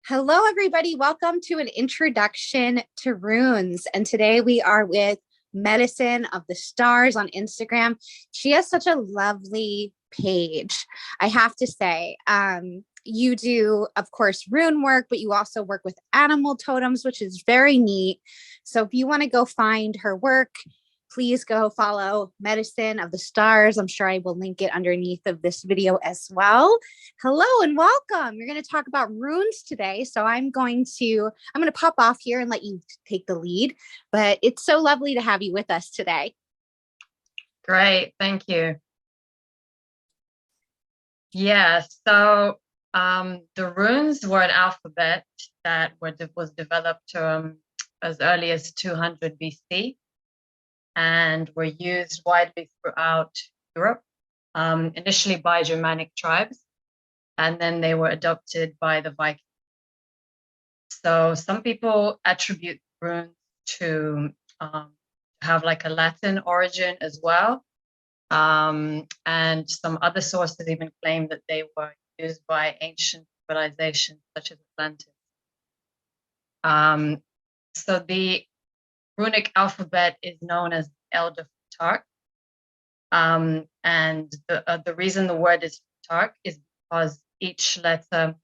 Hello, everybody. Welcome to an introduction to runes. And today we are with Medicine of the Stars on Instagram. She has such a lovely page, I have to say. You do, of course, rune work, but you also work with animal totems, which is very neat. So if you want to go find her work, please go follow Medicine of the Stars. I'm sure I will link it underneath of this video as well. Hello and welcome. You're going to talk about runes today. So I'm going to pop off here and let you take the lead, but it's so lovely to have you with us today. Great, thank you. Yeah, so the runes were an alphabet that was developed as early as 200 BC and were used widely throughout Europe, initially by Germanic tribes, and then they were adopted by the Vikings. So some people attribute runes to have like a Latin origin as well. And some other sources even claim that they were used by ancient civilizations such as Atlantis. So the runic alphabet is known as Elder Futhark. And the reason the word is Futhark is because each letter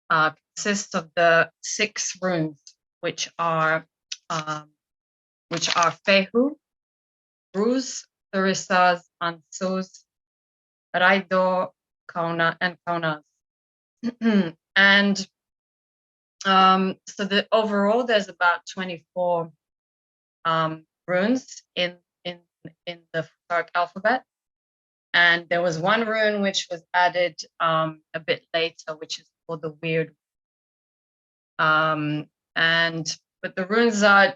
consists of the 6 runes, which are Fehu, Ruz, Thurisaz, Ansuz, Raido, Kauna, and Kaunas. And so overall, there's about 24 runes in the Futhark alphabet. And there was one rune which was added a bit later, which is called the Weird. But the runes are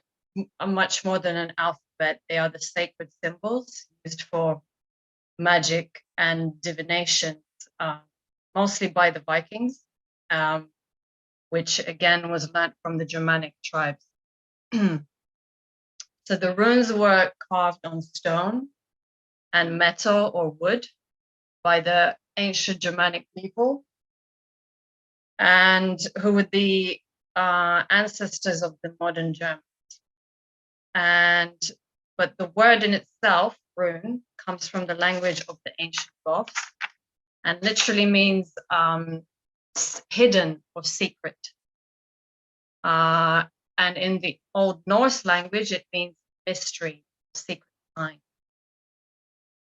much more than an alphabet. They are the sacred symbols used for magic and divination, mostly by the Vikings, which again was learnt from the Germanic tribes. So the runes were carved on stone and metal or wood by the ancient Germanic people, and who were the ancestors of the modern Germans. But the word in itself, rune, comes from the language of the ancient Goths and literally means hidden or secret. And in the Old Norse language, it means mystery, secret sign.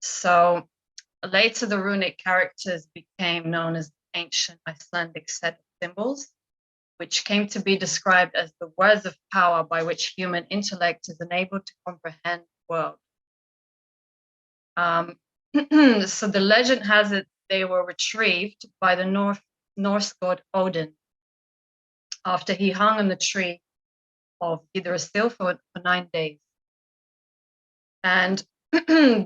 So later, the runic characters became known as the ancient Icelandic set of symbols, which came to be described as the words of power by which human intellect is enabled to comprehend the world. So the legend has it they were retrieved by the Norse god Odin after he hung on the tree of Yggdrasil for 9 days. And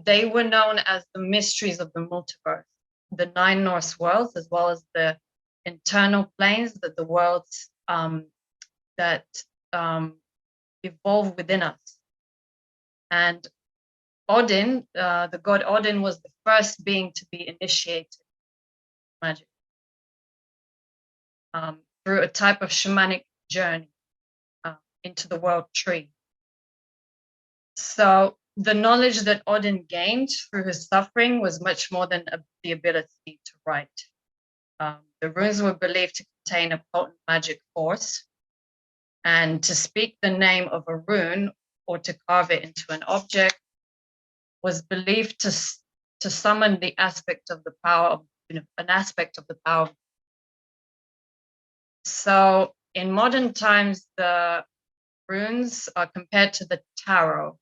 they were known as the mysteries of the multiverse, the 9 Norse worlds, as well as the internal planes that the worlds that evolve within us. And Odin, the god Odin, was the first being to be initiated in magic through a type of shamanic journey into the world tree. So the knowledge that Odin gained through his suffering was much more than the ability to write. The runes were believed to contain a potent magic force, and to speak the name of a rune or to carve it into an object was believed to summon the aspect of the power of, an aspect of the power. So in modern times, the runes are compared to the tarot.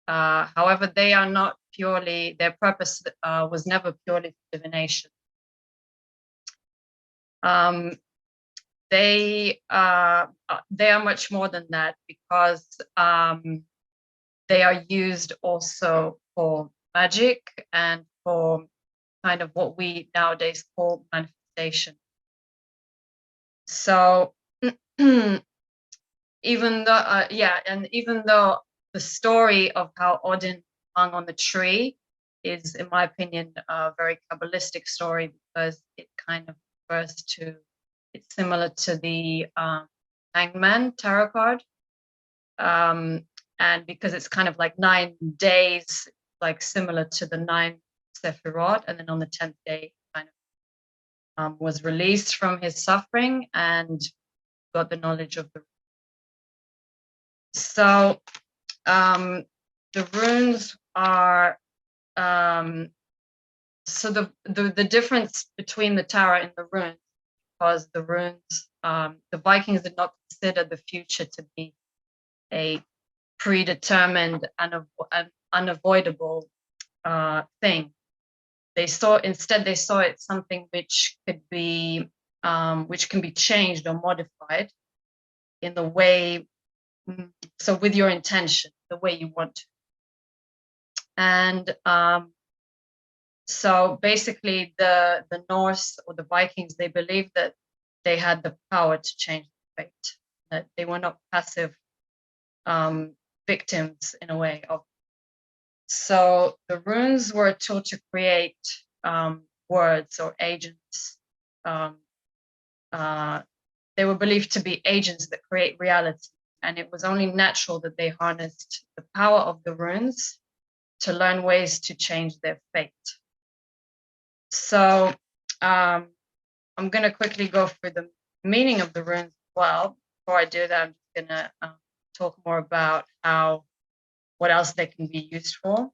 However, they are not purely, their purpose was never purely divination. They are much more than that, because they are used also for magic and for kind of what we nowadays call manifestation. So even though the story of how Odin hung on the tree is, in my opinion, a very Kabbalistic story, because it kind of refers to It's similar to the Hangman tarot card. And because it's kind of like 9 days, like similar to the 9 Sephiroth, and then on the 10th day, kind of was released from his suffering and got the knowledge of the. So the runes are so the difference between the tarot and the runes, because the runes, the Vikings did not consider the future to be a predetermined and unavoidable thing. They saw it something which could be which can be changed or modified in the way, so with your intention, the way you want to. And so basically the Norse or the Vikings, they believed that they had the power to change the fate, that they were not passive victims in a way of. So the runes were a tool to create words or agents. They were believed to be agents that create reality, and it was only natural that they harnessed the power of the runes to learn ways to change their fate. So I'm going to quickly go through the meaning of the runes as well. Before I do that, I'm just going to talk more about what else they can be used for.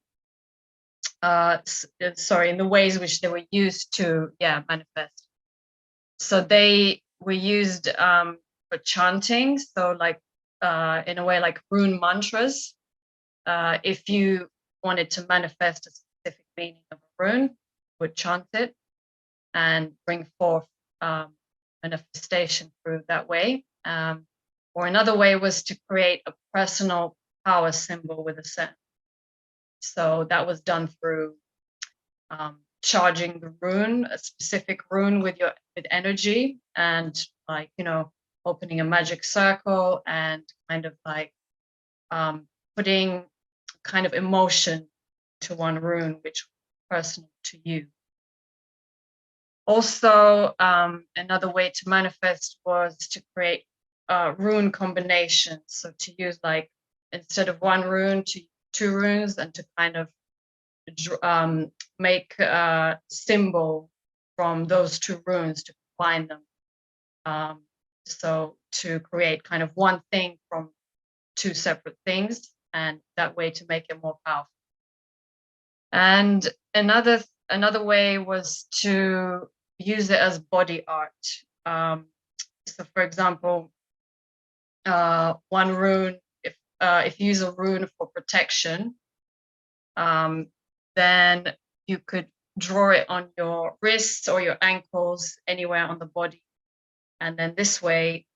In the ways which they were used to manifest. So they were used for chanting, so like in a way like rune mantras. If you wanted to manifest a specific meaning of a rune, would chant it and bring forth manifestation through that way. Or another way was to create a personal power symbol with a scent. So that was done through charging the rune, a specific rune with energy, and like, opening a magic circle and kind of like putting kind of emotion to one rune which was personal to you. Also, another way to manifest was to create rune combinations. So to use, like, instead of one rune, to 2 runes, and to kind of make a symbol from those 2 runes to combine them. So to create kind of one thing from 2 separate things, and that way to make it more powerful. And another way was to use it as body art. So for example, one rune, if you use a rune for protection, then you could draw it on your wrists or your ankles, anywhere on the body. And then this way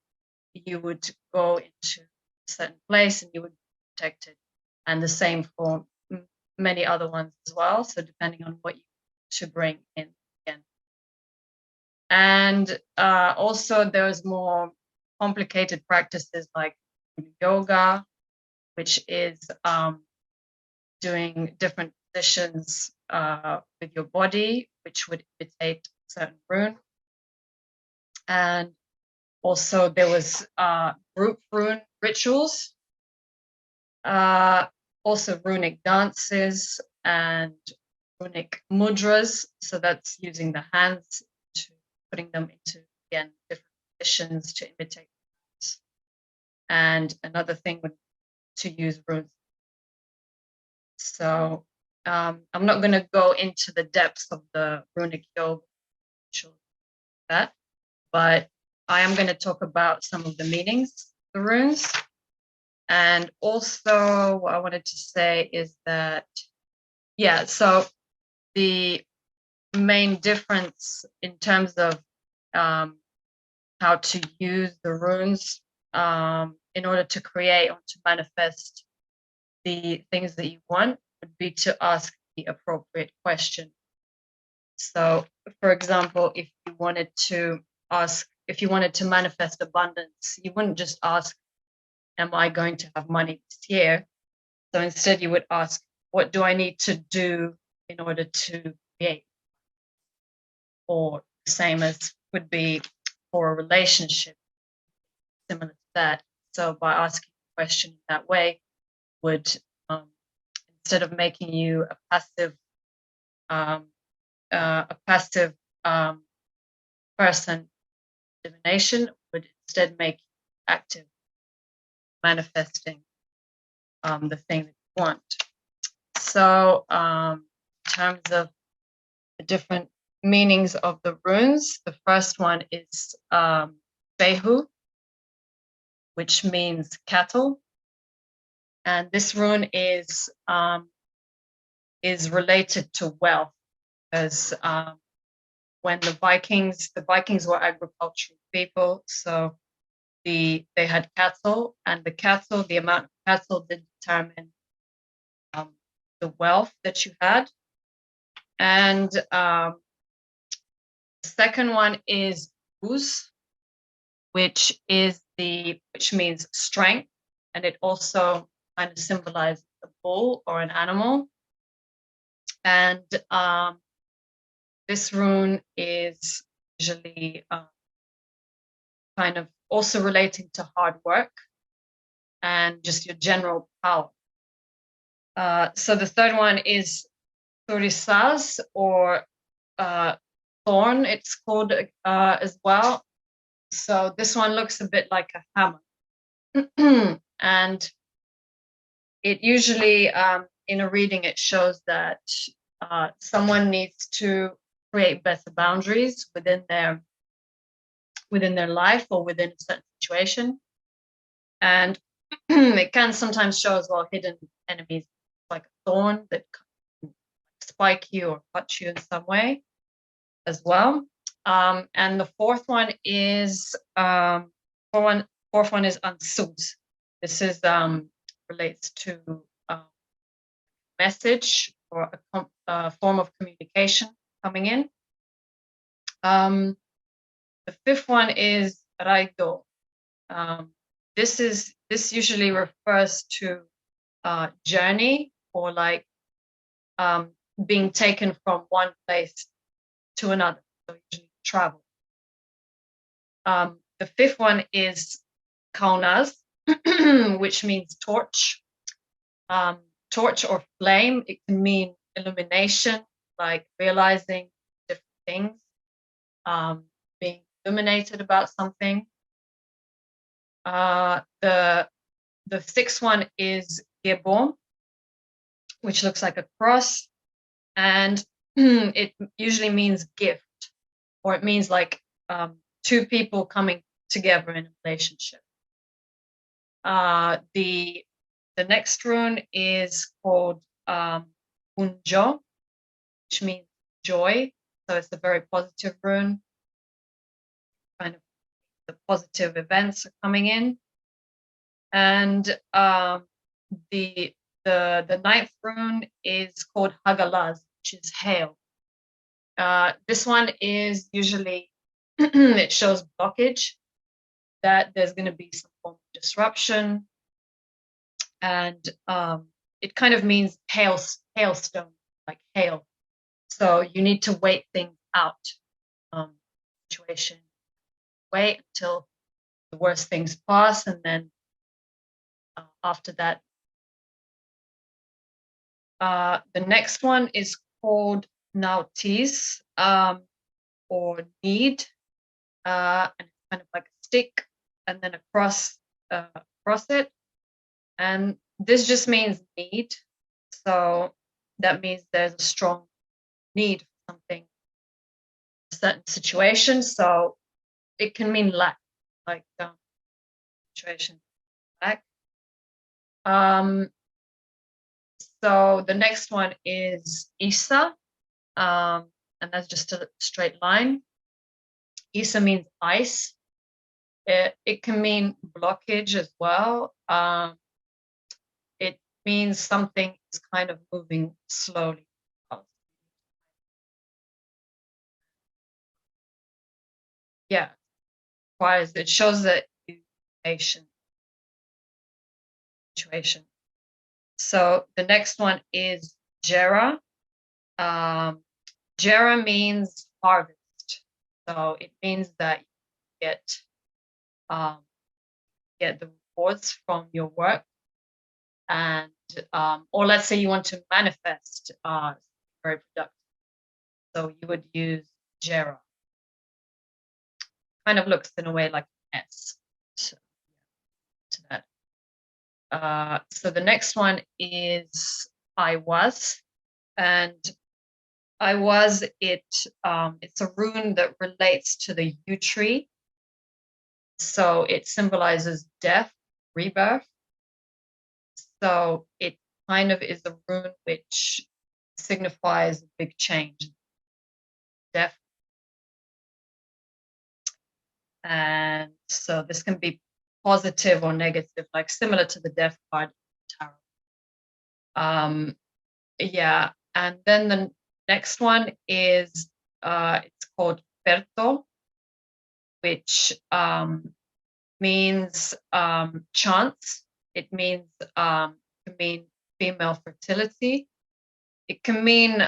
you would go into a certain place and you would be protected. And the same for many other ones as well. So depending on what you to bring in again. And also there's more complicated practices like yoga, which is doing different positions with your body, which would imitate a certain rune. And also there was group rune rituals, also runic dances and runic mudras. So that's using the hands, to putting them into, again, different positions to imitate runes. And another thing would to use runes. So I'm not going to go into the depths of the runic yoga, but I am going to talk about some of the meanings of the runes. And also what I wanted to say is that, so the main difference in terms of how to use the runes in order to create or to manifest the things that you want would be to ask the appropriate question. So, for example, if you wanted to manifest abundance, you wouldn't just ask, am I going to have money this year? So instead you would ask, what do I need to do in order to create? Or the same as would be for a relationship similar to that. So by asking a question in that way would, instead of making you a passive person, divination would instead make you active, manifesting the thing that you want. So in terms of the different meanings of the runes, the first one is Behu, which means cattle. And this rune is related to wealth, because when the Vikings were agricultural people, so they had cattle, and the amount of cattle did determine the wealth that you had. And the second one is Buz, which means strength, and it also kind of symbolizes a bull or an animal. And this rune is usually kind of also relating to hard work and just your general power. So the third one is Thurisaz, or thorn, it's called as well. So this one looks a bit like a hammer. And it usually, in a reading, it shows that someone needs to create better boundaries within their life or within a certain situation. And it can sometimes show as well hidden enemies, like a thorn that can spike you or cut you in some way as well. And the fourth one is Ansuz. This is relates to message or a form of communication coming in. The fifth one is Raido. This usually refers to journey, or like being taken from one place to another, so usually travel. The fifth one is Kaunaz, which means torch. Torch or flame, it can mean illumination, like realizing different things, being illuminated about something. The sixth one is Gebom, which looks like a cross, and it usually means gift, or it means like two people coming together in a relationship. The next rune is called Unjo, which means joy. So it's a very positive rune. Kind of the positive events are coming in. And the ninth rune is called Hagalaz, which is hail. This one is usually it shows blockage, that there's going to be some form of disruption. And it kind of means hailstone, like hail. So you need to wait things out. Situation. Wait until the worst things pass, and then after that. The next one is called Nautis, or need, and it's kind of like a stick, and then across it. And this just means need. So that means there's a strong need for something, a certain situation. So it can mean lack, like situation lack. So the next one is Isa, and that's just a straight line. Isa means ice. It can mean blockage as well. It means something is kind of moving slowly. Yeah, it shows that patient situation. So the next one is Jera. Jera means harvest. So it means that get the rewards from your work, and or let's say you want to manifest very productive, so you would use Jera. Kind of looks in a way like an S to that. So the next one is I was, and I was it's a rune that relates to the yew tree. So it symbolizes death, rebirth. So it kind of is a rune which signifies a big change, death. And so this can be positive or negative, like similar to the death card in tarot. Yeah, and then the next one is it's called Perto, which means chance. It means can mean female fertility. It can mean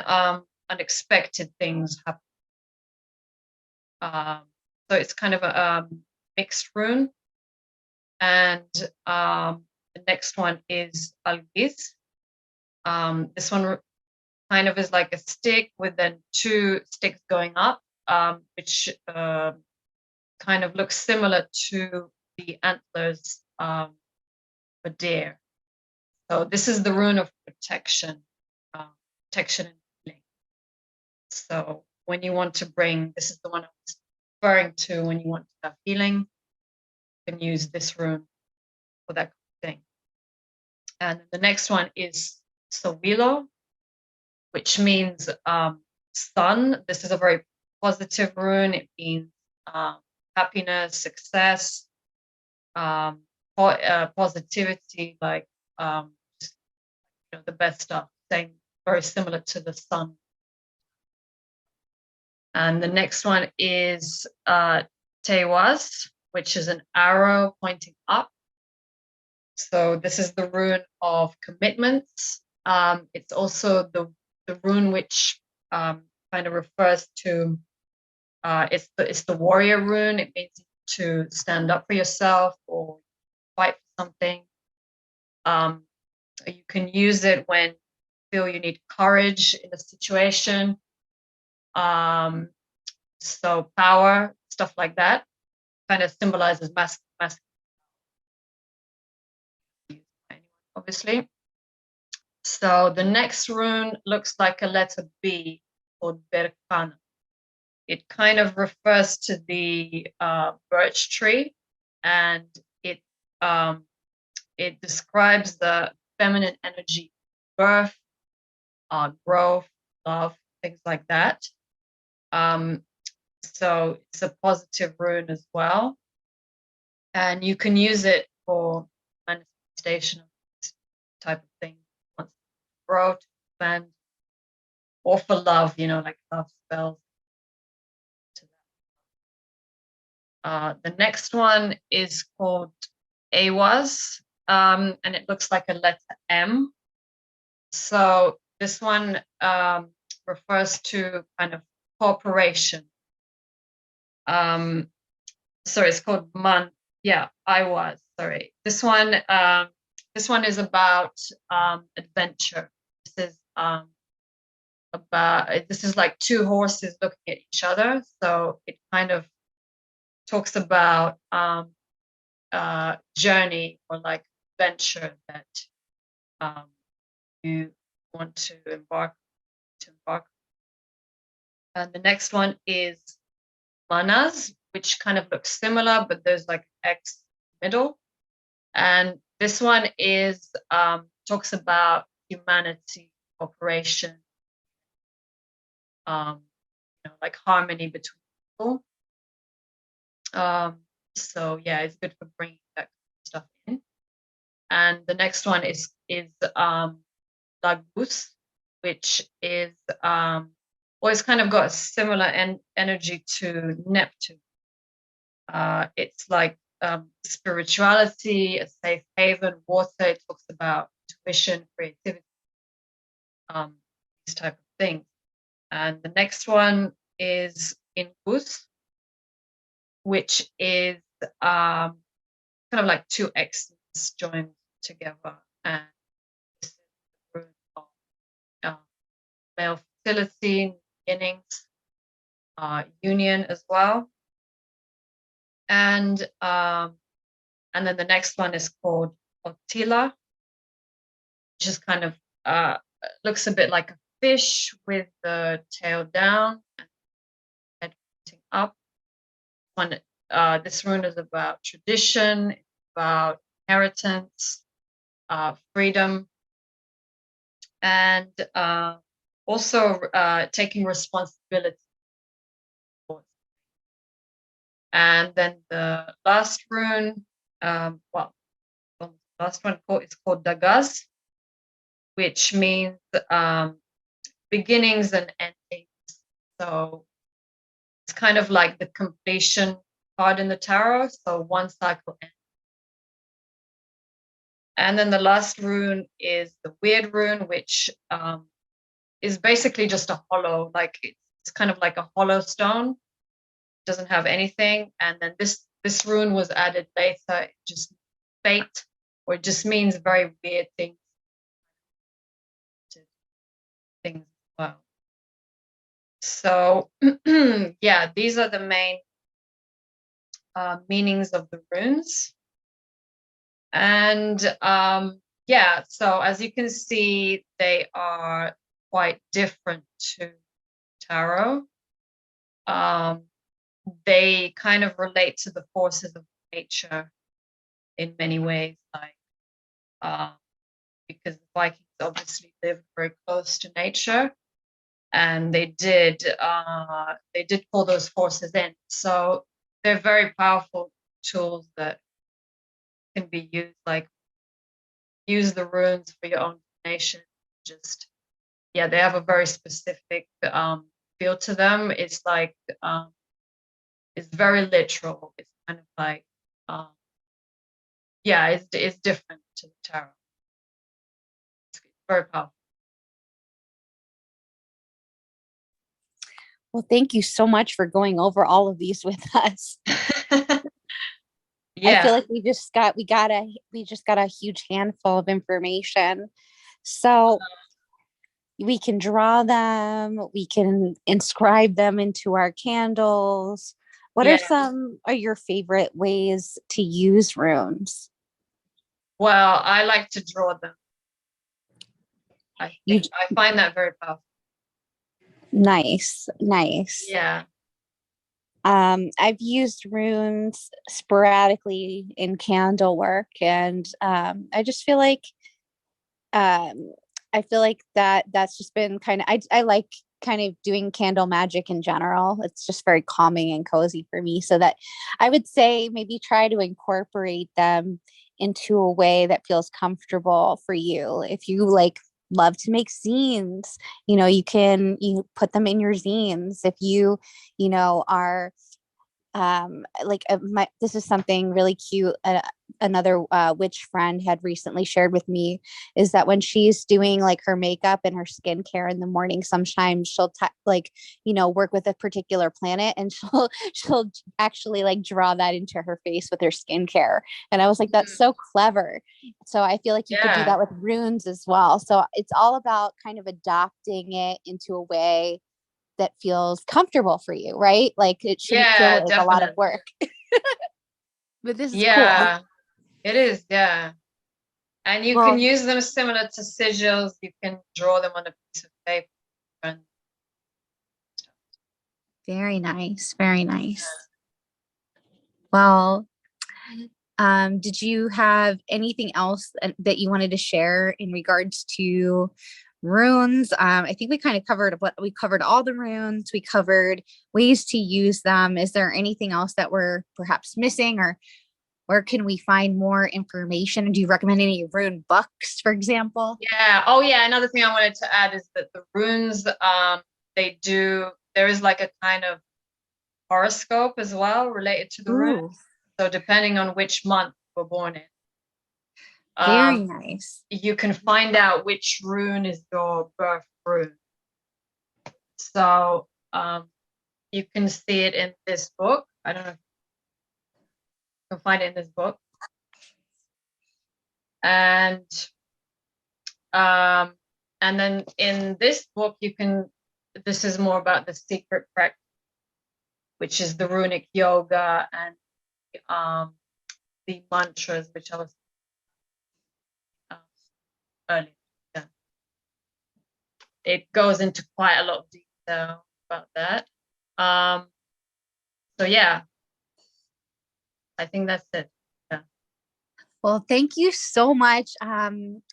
unexpected things happen. So it's kind of a mixed rune. And the next one is Algis. This one kind of is like a stick with then two sticks going up, which kind of looks similar to the antlers for deer. So this is the rune of protection, protection and healing. So when you want to bring, this is the one I was referring to, when you want to have healing, you can use this rune for that thing. And the next one is Sowilo, which means sun. This is a very positive rune. It means happiness, success, positivity, like just, the best stuff. Same, very similar to the sun. And the next one is Tewaz, which is an arrow pointing up. So this is the rune of commitments. It's also the rune which kind of refers to it's the warrior rune. It means to stand up for yourself or fight for something. You can use it when you feel you need courage in a situation. So power, stuff like that, kind of symbolizes masculine, obviously. So the next rune looks like a letter B, called Berkana. It kind of refers to the birch tree, and it describes the feminine energy, birth, growth, love, things like that. So it's a positive rune as well, and you can use it for manifestation of this type of thing. Once grow, to expand, or for love, like love spells. The next one is called Awaz, and it looks like a letter M. So this one refers to kind of cooperation. Sorry, it's called Man. Yeah, I was. Sorry. This one is about adventure. This is like two horses looking at each other. So it kind of talks about journey or like venture that you want to embark. And the next one is Manas, which kind of looks similar, but there's like X middle. And this one is talks about humanity, cooperation, like harmony between people. So yeah, it's good for bringing that stuff in. And the next one is Lagus, which is always kind of got a similar energy to Neptune. It's like spirituality, a safe haven, water. It talks about intuition, creativity, these type of things. And the next one is Ingus, which is kind of like two X's joined together, and this is the rune of male fertility, beginnings, union as well, and then the next one is called Otila, which is kind of looks a bit like a fish with the tail down and head pointing up. This rune is about tradition, about inheritance, freedom, and also taking responsibility. And then the last rune, the last one is called Dagaz, which means beginnings and endings. So it's kind of like the completion card in the tarot. So one cycle ends. And then the last rune is the weird rune, which is basically just a hollow, like it's kind of like a hollow stone, doesn't have anything. And then this rune was added later. It just fate, or it just means very weird things. As well. So yeah, these are the main meanings of the runes. And yeah, so as you can see, they are quite different to tarot. They kind of relate to the forces of nature in many ways, like because the Vikings obviously lived very close to nature, and they did pull those forces in. So they're very powerful tools that can be used, like use the runes for your own nation. Just yeah, they have a very specific feel to them. It's like it's very literal. It's kind of like yeah, it's different to the tarot. It's very powerful. Well, thank you so much for going over all of these with us. Yeah. I feel like we just got a huge handful of information. So we can draw them, we can inscribe them into our candles. What are some of your favorite ways to use runes? Well, I like to draw them. I find that very powerful. Nice. Yeah. I've used runes sporadically in candle work, and I just feel like that's just been kind of I like kind of doing candle magic in general. It's just very calming and cozy for me. So that I would say maybe try to incorporate them into a way that feels comfortable for you. If you like love to make zines, you put them in your zines. If you are this is something really cute. Another witch friend had recently shared with me is that when she's doing like her makeup and her skincare in the morning, sometimes she'll work with a particular planet, and she'll actually like draw that into her face with her skincare. And I was like, that's so clever. So I feel like you could do that with runes as well. So it's all about kind of adopting it into a way that feels comfortable for you, right? Like it shouldn't feel like a lot of work. But this is cool. It is, yeah. And you can use them similar to sigils. You can draw them on a piece of paper. Very nice. Very nice. Well, did you have anything else that you wanted to share in regards to runes? I think we kind of covered all the runes. We covered ways to use them. Is there anything else that we're perhaps missing, or where can we find more information? Do you recommend any rune books, for example? Yeah. Oh yeah. Another thing I wanted to add is that the runes, there is like a kind of horoscope as well related to the runes. So depending on which month we're born in. Very nice. You can find out which rune is your birth rune. So you can see it in this book. I don't know if You can find it in this book. And then in this book, this is more about the secret practice, which is the runic yoga and the mantras, which I was earlier. Yeah. It goes into quite a lot of detail about that. So yeah, I think that's it. Yeah. Well, thank you so much.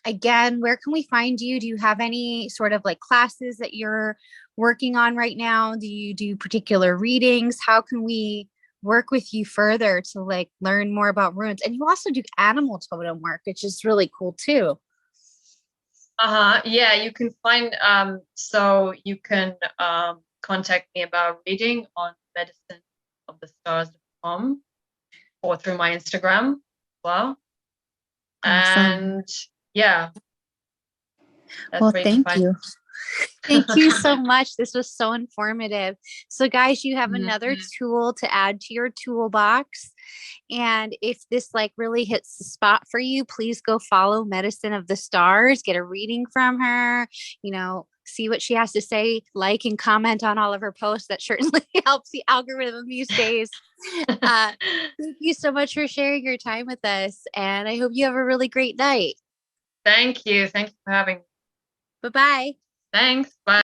Again, where can we find you? Do you have any sort of like classes that you're working on right now? Do you do particular readings? How can we work with you further to like learn more about runes? And you also do animal totem work, which is really cool too. Yeah, you can find so you can contact me about reading on medicineofthestars.com or through my Instagram as well. Awesome. And yeah, that's Well, where you can thank find you. Thank you so much. This was so informative. So, guys, you have another tool to add to your toolbox. And if this like really hits the spot for you, please go follow Medicine of the Stars, get a reading from her, see what she has to say, like and comment on all of her posts. That certainly helps the algorithm these days. Thank you so much for sharing your time with us. And I hope you have a really great night. Thank you. Thank you for having me. Bye-bye. Thanks. Bye.